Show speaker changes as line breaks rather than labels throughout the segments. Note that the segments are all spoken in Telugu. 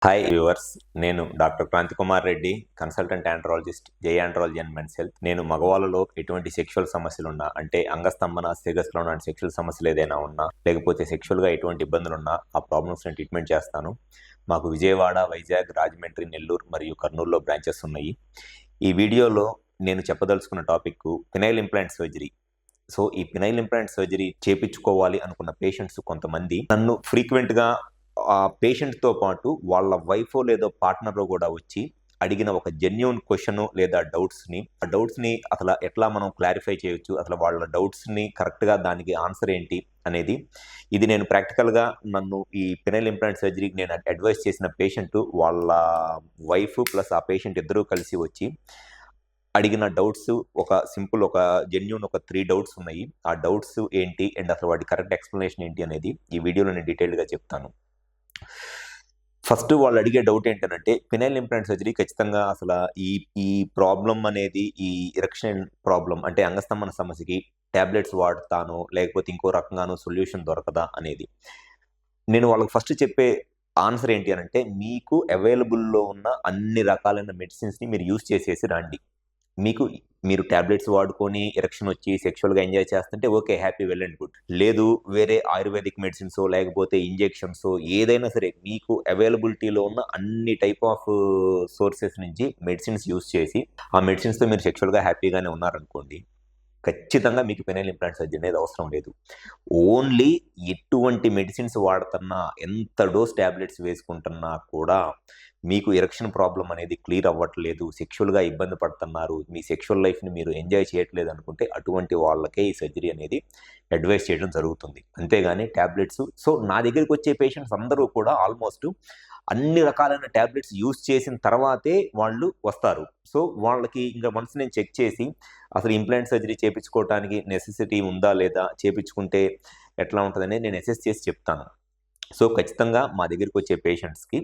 హాయ్ వ్యూవర్స్, నేను doctor Kranthi Kumar Reddy, consultant andrologist, Jai andrology and men's health. నేను మగవాళ్ళలో ఎటువంటి సెక్షువల్ సమస్యలు ఉన్నా, అంటే అంగస్తంభన, స్థిరస్ఖలనం అండ్ సెక్షువల్ సమస్యలు ఏదైనా ఉన్నా, లేకపోతే సెక్షువల్గా ఎటువంటి ఇబ్బందులు ఉన్నా ఆ ప్రాబ్లమ్స్ నేను ట్రీట్మెంట్ చేస్తాను. మాకు విజయవాడ, వైజాగ్, రాజమండ్రి, నెల్లూరు మరియు కర్నూలులో బ్రాంచెస్ ఉన్నాయి. ఈ వీడియోలో నేను చెప్పదలుచుకున్న topic penile implant surgery. So ఈ పినైల్ ఇంప్లాంట్ సర్జరీ చేపించుకోవాలి అనుకున్న పేషెంట్స్ కొంతమంది నన్ను ఫ్రీక్వెంట్గా ఆ పేషెంట్తో పాటు వాళ్ళ వైఫ్ లేదో పార్ట్నర్ కూడా వచ్చి అడిగిన ఒక జెన్యూన్ క్వశ్చన్ లేదా ఆ డౌట్స్ని అసలు ఎట్లా మనం క్లారిఫై చేయొచ్చు, అసలు వాళ్ళ డౌట్స్ని కరెక్ట్గా దానికి ఆన్సర్ ఏంటి అనేది, ఇది నేను ప్రాక్టికల్గా నన్ను ఈ పినైల్ ఇంప్లాంట్ సర్జరీకి నేను అడ్వైస్ చేసిన పేషెంట్ వాళ్ళ వైఫ్ ప్లస్ ఆ పేషెంట్ ఇద్దరూ కలిసి వచ్చి అడిగిన డౌట్స్ ఒక జెన్యూన్ 3 డౌట్స్ ఉన్నాయి. ఆ డౌట్స్ ఏంటి అండ్ అసలు వాటి కరెక్ట్ ఎక్స్ప్లెనేషన్ ఏంటి అనేది ఈ వీడియోలో నేను డీటెయిల్గా చెప్తాను. ఫస్ట్ వాళ్ళు అడిగే డౌట్ ఏంటంటే, పినైల్ ఇంప్లాంట్ సర్జరీ ఖచ్చితంగా అసలు ఈ ప్రాబ్లం అనేది, ఈ ఎరెక్షన్ ప్రాబ్లం అంటే అంగస్తంభన సమస్యకి టాబ్లెట్స్ వాడతాను లేకపోతే ఇంకో రకంగానో సొల్యూషన్ దొరకదా అనేది. నేను వాళ్ళకి ఫస్ట్ చెప్పే ఆన్సర్ ఏంటి అనంటే, మీకు అవైలబుల్లో ఉన్న అన్ని రకాలైన మెడిసిన్స్ని మీరు యూజ్ చేసేసి రండి. మీరు టాబ్లెట్స్ వాడుకొని ఎరెక్షన్ వచ్చి సెక్షువల్గా ఎంజాయ్ చేస్తుంటే okay, happy, well and good. లేదు, వేరే ఆయుర్వేదిక్ మెడిసిన్సో లేకపోతే ఇంజెక్షన్సో ఏదైనా సరే మీకు అవైలబిలిటీలో ఉన్న అన్ని టైప్ ఆఫ్ సోర్సెస్ నుంచి మెడిసిన్స్ యూజ్ చేసి ఆ మెడిసిన్స్తో మీరు సెక్షువల్గా హ్యాపీగానే ఉన్నారనుకోండి, ఖచ్చితంగా మీకు పినైల్ ఇంప్లాంట్ సర్జరీ అనేది అవసరం లేదు. ఓన్లీ ఎటువంటి మెడిసిన్స్ వాడుతున్నా, ఎంత డోస్ టాబ్లెట్స్ వేసుకుంటున్నా కూడా మీకు ఎరెక్షన్ ప్రాబ్లం అనేది క్లియర్ అవ్వట్లేదు, సెక్షువల్గా ఇబ్బంది పడుతున్నారు, మీ సెక్షువల్ లైఫ్ని మీరు ఎంజాయ్ చేయట్లేదు అనుకుంటే అటువంటి వాళ్ళకే ఈ సర్జరీ అనేది అడ్వైస్ చేయడం జరుగుతుంది. అంతేగాని టాబ్లెట్స్, సో నా దగ్గరికి వచ్చే పేషెంట్స్ అందరూ కూడా ఆల్మోస్ట్ అన్ని రకాలైన టాబ్లెట్స్ యూజ్ చేసిన తర్వాతే వాళ్ళు వస్తారు. సో వాళ్ళకి ఇంకా వన్స్ నేను చెక్ చేసి అసలు ఇంప్లాంట్ సర్జరీ చేయించుకోవడానికి నెసెసిటీ ఉందా లేదా, చేయించుకుంటే ఎట్లా ఉంటుందనేది నేను అసెస్ చేసి చెప్తాను. సో ఖచ్చితంగా మా దగ్గరికి వచ్చే పేషెంట్స్కి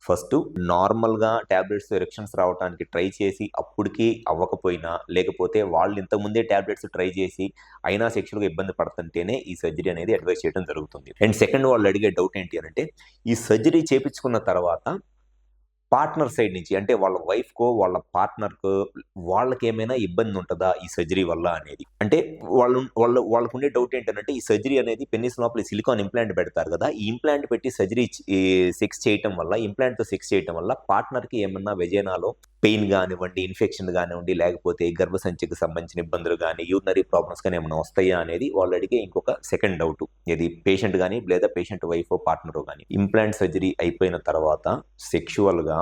ఫస్ట్ నార్మల్గా టాబ్లెట్స్ ఎరెక్షన్స్ రావడానికి ట్రై చేసి అప్పటికి అవ్వకపోయినా, లేకపోతే వాళ్ళు ఇంతకుముందే టాబ్లెట్స్ ట్రై చేసి అయినా సెక్షువల్గా ఇబ్బంది పడుతుంటేనే ఈ సర్జరీ అనేది అడ్వైస్ చేయడం జరుగుతుంది. అండ్ సెకండ్ వాళ్ళు అడిగే డౌట్ ఏంటి అంటే, ఈ సర్జరీ చేయించుకున్న తర్వాత పార్ట్నర్ సైడ్ నుంచి, అంటే వాళ్ళ వైఫ్‌కో, వాళ్ళ పార్ట్నర్‌కో వాళ్ళకేమైనా ఇబ్బంది ఉంటదా ఈ సర్జరీ వల్ల అనేది. అంటే వాళ్ళకుండే డౌట్ ఏంటనంటే, ఈ సర్జరీ అనేది పెన్నిస్ లోపల సిలికాన్ ఇంప్లాంట్ పెడతారు కదా! ఈ ఇంప్లాంట్ పెట్టి సర్జరీ సెక్స్ చేయటం వల్ల, ఇంప్లాంట్‌తో సెక్స్ చేయటం వల్ల పార్ట్నర్‌కి ఏమన్నా వెజైనాలో పెయిన్ గానివ్వండి, ఇన్ఫెక్షన్ గానివ్వండి, లేకపోతే గర్భసంచికి సంబంధించిన ఇబ్బందులు గాని, యూరినరీ ప్రాబ్లమ్స్ గాని ఏమన్నా వస్తాయా అనేది వాళ్ళు అడిగే ఇంకొక సెకండ్ డౌట్. ఇది పేషెంట్ గాని లేదా పేషెంట్ వైఫో, పార్ట్నరో గాని. ఇంప్లాంట్ సర్జరీ అయిపోయిన తర్వాత సెక్షువల్‌గా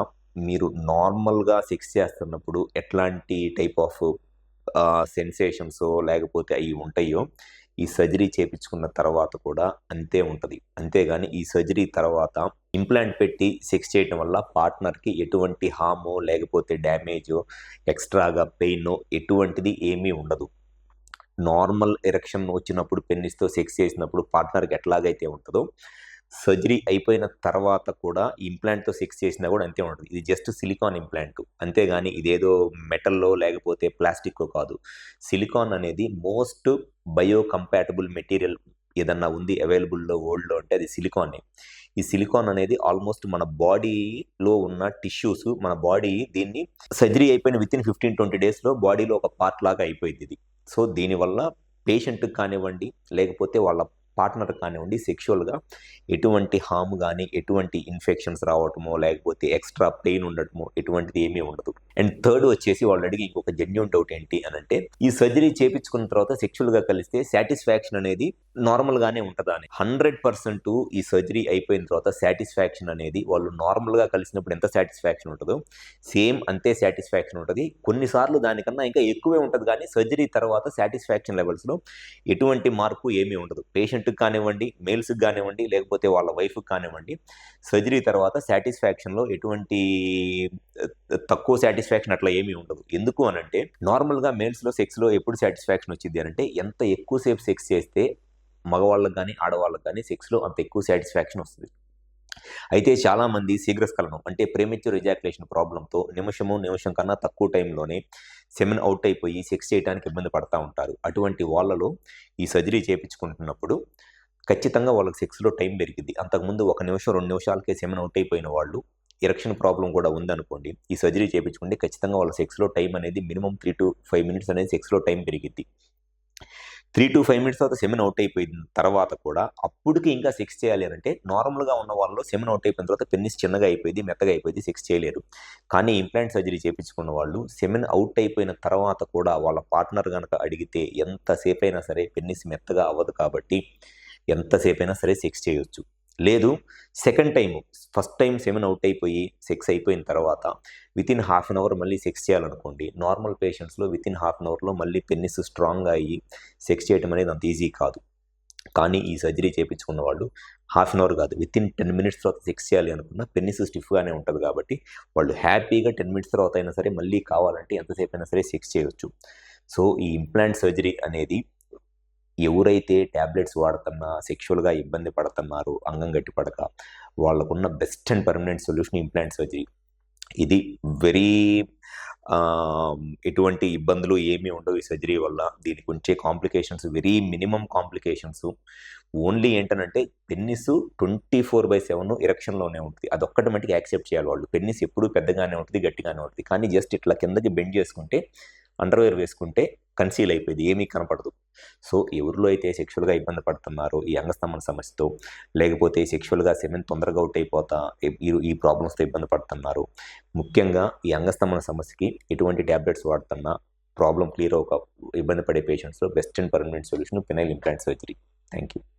మీరు నార్మల్‌గా సెక్స్ చేస్తున్నప్పుడు ఎట్లాంటి టైప్ ఆఫ్ సెన్సేషన్సో లేకపోతే అయి ఉంటాయో, ఈ సర్జరీ చేపించుకున్న తర్వాత కూడా అంతే ఉంటది. అంతేగాని ఈ సర్జరీ తర్వాత ఇంప్లాంట్ పెట్టి సెక్స్ చేయటం వల్ల పార్ట్నర్‌కి ఎటువంటి హార్మో లేకపోతే డ్యామేజో, ఎక్స్‌ట్రాగా పెయినో ఎటువంటిది ఏమీ ఉండదు. నార్మల్ ఎరెక్షన్ వచ్చినప్పుడు పెన్నిస్‌తో సెక్స్ చేసినప్పుడు పార్ట్నర్‌కి ఎట్లాగైతే ఉంటదో, సర్జరీ అయిపోయిన తర్వాత కూడా ఇంప్లాంట్‌తో సెక్స్ చేసినా కూడా అంతే ఉంటది. ఇది జస్ట్ సిలికాన్ ఇంప్లాంట్. అంతేగాని ఇదేదో మెటల్లో లేకపోతే ప్లాస్టిక్కో కాదు. సిలికాన్ అనేది మోస్ట్ బయో కంపాటబుల్ మెటీరియల్ ఏదన్నా ఉంది అవైలబుల్‌లో వరల్డ్‌లో అంటే అది సిలికానే. ఈ సిలికాన్ అనేది ఆల్మోస్ట్ మన బాడీలో ఉన్న టిష్యూస్, మన బాడీ దీన్ని సర్జరీ అయిపోయిన వితిన్ 15-20 డేస్‌లో బాడీలో ఒక పార్ట్ లాగా అయిపోయిద్దిది. సో దీనివల్ల పేషెంట్‌కి కానివ్వండి, లేకపోతే వాళ్ళ పార్ట్నర్ కానివ్వండి, సెక్షువల్‌గా ఎటువంటి హార్మ్ గాని, ఎటువంటి ఇన్ఫెక్షన్స్ రావటమో, లేకపోతే ఎక్స్‌ట్రా పెయిన్ ఉండటమో ఎటువంటిది ఏమీ ఉండదు. అండ్ థర్డ్ వచ్చేసి వాళ్ళు అడిగే ఇంకొక జెన్యూన్ డౌట్ ఏంటి అనంటే, ఈ సర్జరీ చేపించుకున్న తర్వాత సెక్షువల్‌గా కలిస్తే సాటిస్ఫాక్షన్ అనేది నార్మల్‌గానే ఉంటదా అని. 100% ఈ సర్జరీ అయిపోయిన తర్వాత సాటిస్ఫాక్షన్ అనేది వాళ్ళు నార్మల్‌గా కలిసినప్పుడు ఎంత సాటిస్ఫాక్షన్ ఉంటదో, సేమ్ అంతే సాటిస్ఫాక్షన్ ఉంటది. కొన్నిసార్లు దానికన్నా ఇంకా ఎక్కువే ఉంటది గానీ, సర్జరీ తర్వాత సాటిస్ఫాక్షన్ లెవెల్స్‌లో ఎటువంటి మార్పు ఏమీ ఉండదు. పేషెంట్‌కి కానివ్వండి, మేల్స్‌కి కానివ్వండి, లేకపోతే వాళ్ళ వైఫ్‌కి కానివ్వండి, సర్జరీ తర్వాత సాటిస్ఫాక్షన్‌లో ఎటువంటి తక్కువ సాటిస్ఫాక్షన్ అట్లా ఏమీ ఉండదు. ఎందుకు అనంటే, నార్మల్‌గా మేల్స్‌లో సెక్స్‌లో ఎప్పుడు సాటిస్ఫాక్షన్ వచ్చిద్ది అనంటే, ఎంత ఎక్కువ సేపు సెక్స్ చేస్తే మగవాళ్ళకి గాని, ఆడవాళ్ళకి గాని సెక్స్‌లో అంత ఎక్కువ సాటిస్ఫాక్షన్ వస్తది. అయితే చాలామంది శీఘ్రస్ఖలనం అంటే ప్రీమెచ్యూర్ ఎజాక్యులేషన్ ప్రాబ్లమ్‌తో నిమిషం కన్నా తక్కువ టైంలోనే సెమెన్ అవుట్ అయిపోయి సెక్స్ చేయడానికి ఇబ్బంది పడతా ఉంటారు. అటువంటి వాళ్ళలో ఈ సర్జరీ చేపించుకుంటున్నప్పుడు ఖచ్చితంగా వాళ్ళకి సెక్స్‌లో టైం పెరిగిద్ది. అంతకుముందు 1 నిమిషం, 2 నిమిషాలకే సెమెన్ అవుట్ అయిపోయిన వాళ్ళు ఎరక్షన్ ప్రాబ్లం కూడా ఉందనుకోండి, ఈ సర్జరీ చేయించుకుంటే ఖచ్చితంగా వాళ్ళ సెక్స్లో టైం అనేది మినిమం 3 to 5 మినిట్స్ అనేది సెక్స్లో టైం పెరిగిద్ది. 3 to 5 మినిట్స్ తర్వాత సెమెన్ అవుట్ అయిపోయిన తర్వాత కూడా అప్పటికి ఇంకా సెక్స్ చేయాలి అని అంటే నార్మల్గా ఉన్న వాళ్ళలో సెమెన్ అవుట్ అయిపోయిన తర్వాత పెన్నిస్ చిన్నగా అయిపోయింది, మెత్తగా అయిపోయింది, సెక్స్ చేయలేరు. కానీ ఇంప్లాంట్ సర్జరీ చేయించుకున్న వాళ్ళు సెమెన్ అవుట్ అయిపోయిన తర్వాత కూడా వాళ్ళ పార్ట్నర్ కనుక అడిగితే ఎంతసేపు అయినా సరే పెన్నిస్ మెత్తగా అవ్వదు కాబట్టి ఎంతసేపు అయినా సరే సెక్స్ చేయొచ్చు. లేదు second time, first time semen out అయిపోయి సెక్స్ అయిపోయిన తర్వాత వితిన్ హాఫ్ అన్ అవర్ మళ్ళీ సెక్స్ చేయాలనుకోండి, నార్మల్ పేషెంట్స్లో వితిన్ హాఫ్ అన్ అవర్లో మళ్ళీ పెన్నిస్ స్ట్రాంగ్గా అయ్యి సెక్స్ చేయడం అనేది అంత ఈజీ కాదు. కానీ ఈ సర్జరీ చేయించుకున్న వాళ్ళు హాఫ్ అన్ అవర్ కాదు, వితిన్ 10 మినిట్స్ తర్వాత సెక్స్ చేయాలి అనుకున్న పెన్నిస్ స్టిఫ్గానే ఉంటుంది కాబట్టి వాళ్ళు హ్యాపీగా 10 మినిట్స్ తర్వాత అయినా సరే మళ్ళీ కావాలంటే ఎంతసేపు అయినా సరే సెక్స్ చేయొచ్చు. సో ఈ ఇంప్లాంట్ సర్జరీ అనేది ఎవరైతే ట్యాబ్లెట్స్ వాడుతున్నా, సెక్షువల్గా ఇబ్బంది పడుతున్నారో అంగం గట్టి పడక, వాళ్ళకున్న best and permanent solution implant surgery. ఇది వెరీ ఎటువంటి ఇబ్బందులు ఏమీ ఉండవు ఈ సర్జరీ వల్ల. దీనికి వచ్చే complications very minimum complications. Only ఏంటనంటే పెన్నిస్ 24/7 ఎరక్షన్లోనే ఉంటుంది. అదొక్కటి మటుకు యాక్సెప్ట్ చేయాలి వాళ్ళు. పెన్నిస్ ఎప్పుడూ పెద్దగానే ఉంటుంది, గట్టిగానే ఉంటుంది. కానీ జస్ట్ ఇట్లా కిందకి బెండ్ చేసుకుంటే, అండర్వేర్ వేసుకుంటే కన్సీల్ అయిపోయింది, ఏమీ కనపడదు. సో ఎవరిలో అయితే సెక్షువల్గా ఇబ్బంది పడుతున్నారో ఈ అంగస్తంభన సమస్యతో, లేకపోతే సెక్షువల్గా సెమెన్ తొందరగా అవుట్ అయిపోతా ఈ ప్రాబ్లమ్స్తో ఇబ్బంది పడుతున్నారు, ముఖ్యంగా ఈ అంగస్తంభన సమస్యకి ఎటువంటి ట్యాబ్లెట్స్ వాడుతున్నా ప్రాబ్లం క్లియర్ అవ్వక ఇబ్బంది పడే పేషెంట్స్లో best and permanent solution penile implant surgery. Thank you.